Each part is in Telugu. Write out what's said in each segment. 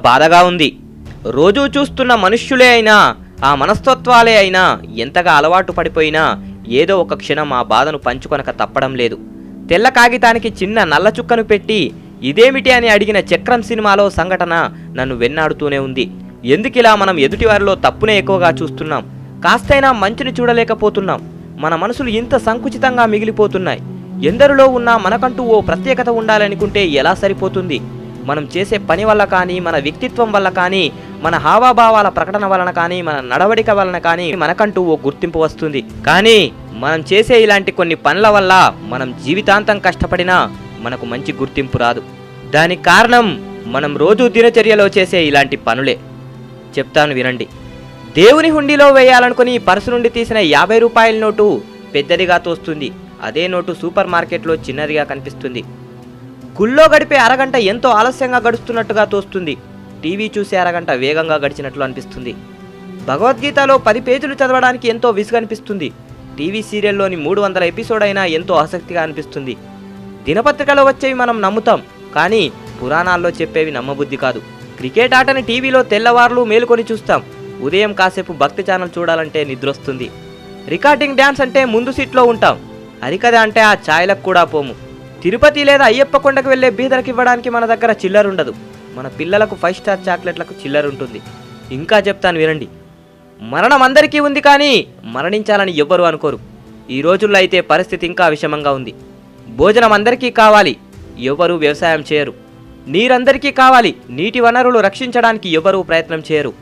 బాధగా ఉంది. రోజూ చూస్తున్న మనుష్యులే అయినా, ఆ మనస్తత్వాలే అయినా ఎంతగా అలవాటు పడిపోయినా ఏదో ఒక క్షణం ఆ బాధను పంచుకొనక తప్పడం లేదు. తెల్ల కాగితానికి చిన్న నల్ల చుక్కను పెట్టి ఇదేమిటి అని అడిగిన చక్రం సినిమాలో సంఘటన నన్ను వెన్నాడుతూనే ఉంది. ఎందుకిలా మనం ఎదుటివారిలో తప్పునే ఎక్కువగా చూస్తున్నాం? కాస్తైనా మంచిని చూడలేకపోతున్నాం. మన మనసులు ఇంత సంకుచితంగా మిగిలిపోతున్నాయి. ఎందరిలో ఉన్నా మనకంటూ ఓ ప్రత్యేకత ఉండాలనుకుంటే ఎలా సరిపోతుంది? మనం చేసే పని వల్ల కానీ, మన వ్యక్తిత్వం వల్ల కానీ, మన హావాభావాల ప్రకటన వలన కానీ, మన నడవడిక వలన కానీ మనకంటూ ఓ గుర్తింపు వస్తుంది. కానీ మనం చేసే ఇలాంటి కొన్ని పనుల వల్ల మనం జీవితాంతం కష్టపడినా మనకు మంచి గుర్తింపు రాదు. దానికి కారణం మనం రోజు దినచర్యలో చేసే ఇలాంటి పనులే. చెప్తాను వినండి. దేవుని హుండీలో వేయాలనుకుని పర్సు నుండి తీసిన 50 రూపాయల నోటు పెద్దదిగా తోస్తుంది. అదే నోటు సూపర్ మార్కెట్లో చిన్నదిగా కనిపిస్తుంది. గుళ్ళో గడిపే అరగంట ఎంతో ఆలస్యంగా గడుస్తున్నట్టుగా తోస్తుంది. టీవీ చూసే అరగంట వేగంగా గడిచినట్లు అనిపిస్తుంది. భగవద్గీతలో 10 పేజీలు చదవడానికి ఎంతో విసుగనిపిస్తుంది. టీవీ సీరియల్లోని 300 ఎపిసోడ్ అయినా ఎంతో ఆసక్తిగా అనిపిస్తుంది. దినపత్రికలో వచ్చేవి మనం నమ్ముతాం, కానీ పురాణాల్లో చెప్పేవి నమ్మబుద్ధి కాదు. క్రికెట్ ఆటని టీవీలో తెల్లవార్లు మేలుకొని చూస్తాం. ఉదయం కాసేపు భక్తి ఛానల్ చూడాలంటే నిద్రొస్తుంది. రికార్డింగ్ డ్యాన్స్ అంటే ముందు సీట్లో ఉంటాం. హరికథ అంటే ఆ ఛాయలకు కూడా పోము. తిరుపతి లేదా అయ్యప్ప కొండకు వెళ్లే బీదలకు ఇవ్వడానికి మన దగ్గర చిల్లరుండదు. మన పిల్లలకు 5 స్టార్ చాక్లెట్లకు చిల్లరుంటుంది. ఇంకా చెప్తాను వినండి. మరణం అందరికీ ఉంది, కానీ మరణించాలని ఎవ్వరూ అనుకోరు. ఈ రోజుల్లో అయితే పరిస్థితి ఇంకా విషమంగా ఉంది. భోజనం అందరికీ కావాలి, ఎవ్వరూ వ్యవసాయం చేయరు. నీరందరికీ కావాలి, నీటి వనరులు రక్షించడానికి ఎవ్వరూ ప్రయత్నం చేయరు.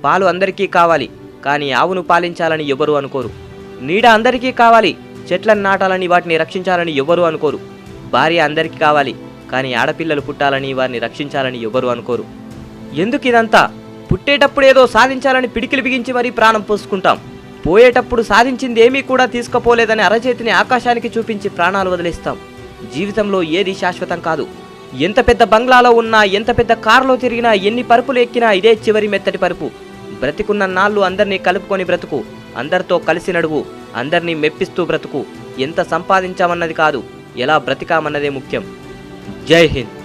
పాలు అందరికీ కావాలి, కానీ ఆవును పాలించాలని ఎవ్వరూ అనుకోరు. నీడ అందరికీ కావాలి, చెట్లను నాటాలని, వాటిని రక్షించాలని ఎవ్వరూ అనుకోరు. భార్య అందరికీ కావాలి, కానీ ఆడపిల్లలు పుట్టాలని, వారిని రక్షించాలని ఎవ్వరూ అనుకోరు. ఎందుకు ఇదంతా? పుట్టేటప్పుడు ఏదో సాధించాలని పిడికిలు బిగించి మరీ ప్రాణం పోసుకుంటాం. పోయేటప్పుడు సాధించింది ఏమీ కూడా తీసుకుపోలేదని అరచేతిని ఆకాశానికి చూపించి ప్రాణాలు వదిలేస్తాం. జీవితంలో ఏది శాశ్వతం కాదు. ఎంత పెద్ద బంగ్లాలో ఉన్నా, ఎంత పెద్ద కారులో తిరిగినా, ఎన్ని పరుపులు ఎక్కినా ఇదే చివరి మెత్తటి పరుపు. బ్రతికున్న నాళ్ళు అందరినీ కలుపుకొని బ్రతుకు, అందరితో కలిసి నడువు, అందరినీ మెప్పిస్తూ బ్రతుకు. ఎంత సంపాదించామన్నది కాదు, ఎలా బ్రతికామన్నదే ముఖ్యం. జై హింద్.